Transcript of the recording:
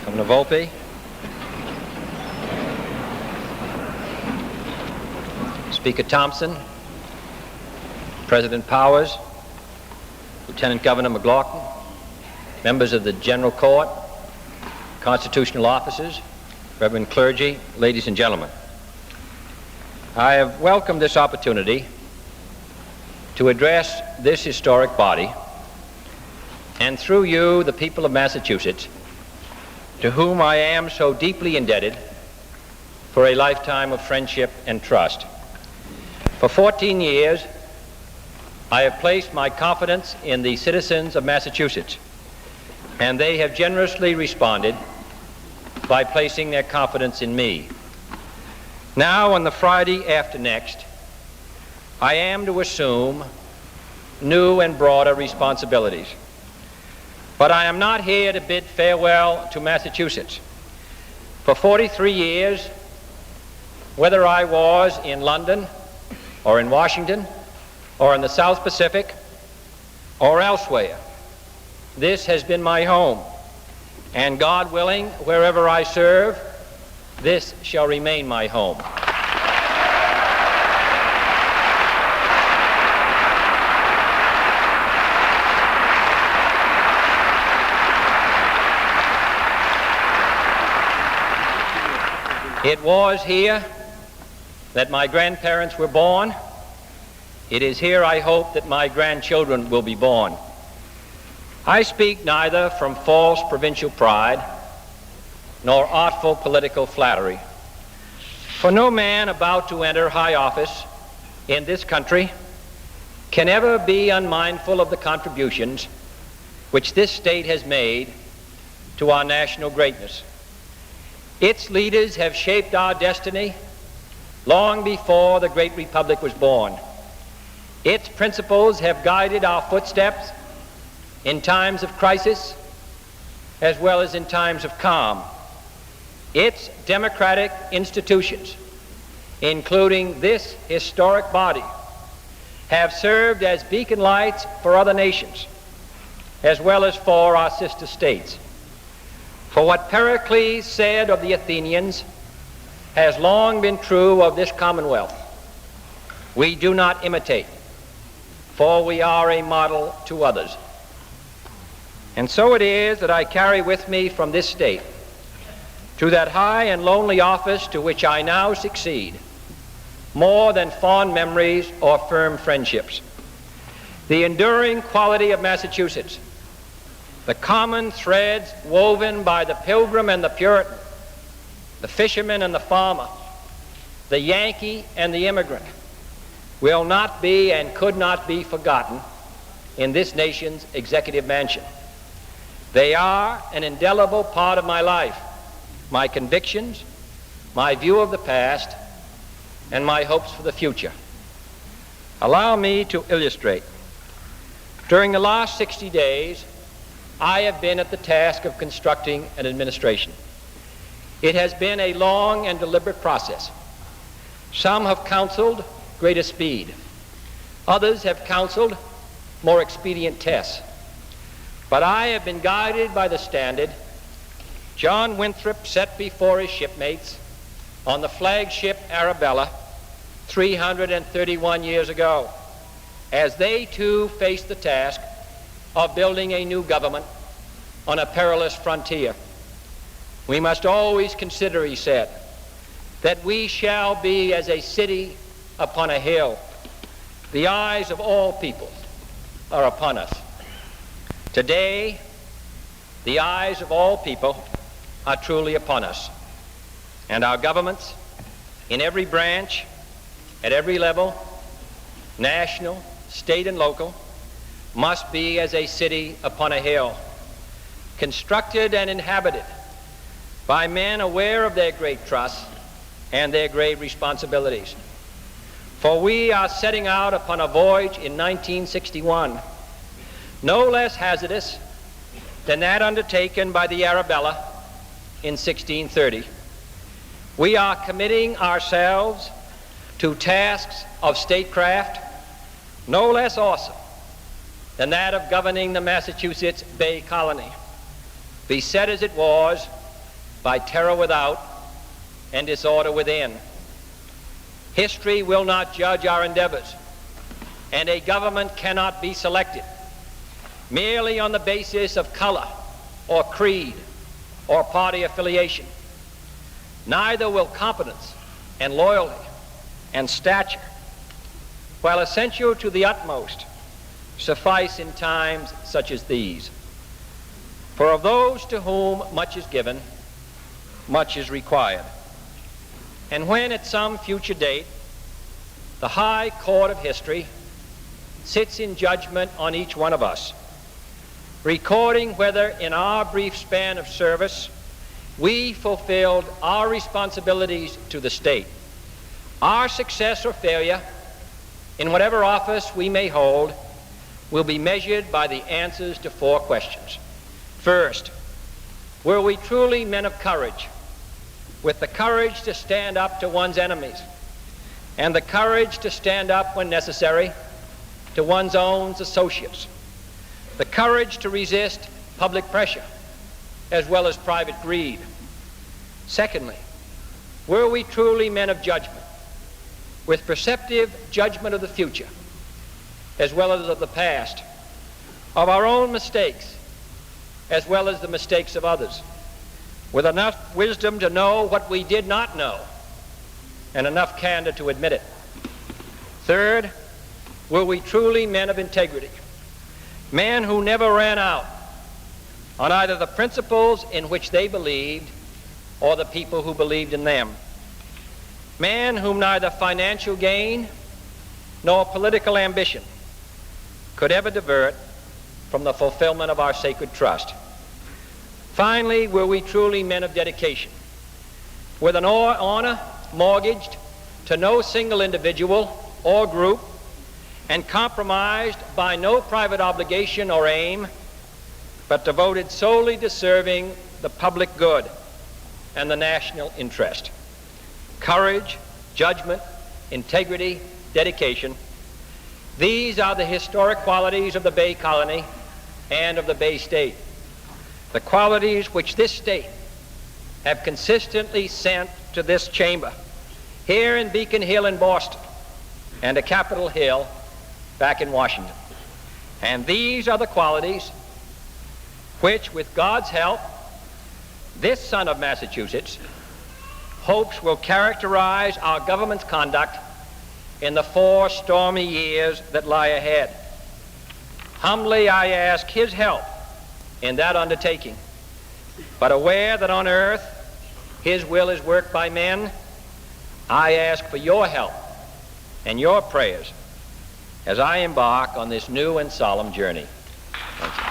Governor Volpe, Speaker Thompson, President Powers, Lieutenant Governor McLaughlin, members of the General Court, constitutional officers, Reverend clergy, ladies and gentlemen. I have welcomed this opportunity to address this historic body, and through you, the people of Massachusetts, to whom I am so deeply indebted for a lifetime of friendship and trust. For 14 years, I have placed my confidence in the citizens of Massachusetts, and they have generously responded by placing their confidence in me. Now, on the Friday after next, I am to assume new and broader responsibilities. But I am not here to bid farewell to Massachusetts. For 43 years, whether I was in London or in Washington or in the South Pacific or elsewhere, this has been my home. And God willing, wherever I serve, this shall remain my home. It was here that my grandparents were born. It is here, I hope, that my grandchildren will be born. I speak neither from false provincial pride nor artful political flattery. For no man about to enter high office in this country can ever be unmindful of the contributions which this state has made to our national greatness. Its leaders have shaped our destiny long before the great republic was born. Its principles have guided our footsteps in times of crisis as well as in times of calm. Its democratic institutions, including this historic body, have served as beacon lights for other nations as well as for our sister states. For what Pericles said of the Athenians has long been true of this Commonwealth: we do not imitate, for we are a model to others. And so it is that I carry with me from this state to that high and lonely office to which I now succeed more than fond memories or firm friendships. The enduring quality of Massachusetts, the common threads woven by the Pilgrim and the Puritan, the fisherman and the farmer, the Yankee and the immigrant, will not be and could not be forgotten in this nation's executive mansion. They are an indelible part of my life, my convictions, my view of the past, and my hopes for the future. Allow me to illustrate. During the last 60 days, I have been at the task of constructing an administration. It has been a long and deliberate process. Some have counseled greater speed. Others have counseled more expedient tests. But I have been guided by the standard John Winthrop set before his shipmates on the flagship Arabella 331 years ago, as they too faced the task of building a new government on a perilous frontier. We must always consider, he said, that we shall be as a city upon a hill. The eyes of all people are upon us. Today, the eyes of all people are truly upon us, and our governments in every branch, at every level, national, state, and local, must be as a city upon a hill, constructed and inhabited by men aware of their great trusts and their grave responsibilities. For we are setting out upon a voyage in 1961, no less hazardous than that undertaken by the Arabella in 1630. We are committing ourselves to tasks of statecraft no less awesome than that of governing the Massachusetts Bay Colony, beset as it was by terror without and disorder within. History will not judge our endeavors, and a government cannot be selected merely on the basis of color or creed or party affiliation. Neither will competence and loyalty and stature, while essential to the utmost, suffice in times such as these. For of those to whom much is given, much is required. And when at some future date the high court of history sits in judgment on each one of us, recording whether in our brief span of service we fulfilled our responsibilities to the state, our success or failure in whatever office we may hold will be measured by the answers to 4 questions. First, were we truly men of courage, with the courage to stand up to one's enemies and the courage to stand up when necessary to one's own associates, the courage to resist public pressure as well as private greed? Secondly, were we truly men of judgment, with perceptive judgment of the future as well as of the past, of our own mistakes as well as the mistakes of others, with enough wisdom to know what we did not know and enough candor to admit it? Third, were we truly men of integrity, men who never ran out on either the principles in which they believed or the people who believed in them, men whom neither financial gain nor political ambition could ever divert from the fulfillment of our sacred trust? Finally, were we truly men of dedication, with an honor mortgaged to no single individual or group and compromised by no private obligation or aim, but devoted solely to serving the public good and the national interest? Courage, judgment, integrity, dedication, these are the historic qualities of the Bay Colony and of the Bay State, the qualities which this state have consistently sent to this chamber, here in Beacon Hill in Boston and to Capitol Hill back in Washington. And these are the qualities which, with God's help, this son of Massachusetts hopes will characterize our government's conduct in the 4 stormy years that lie ahead. Humbly I ask his help in that undertaking, but aware that on earth his will is worked by men, I ask for your help and your prayers as I embark on this new and solemn journey. Thank you.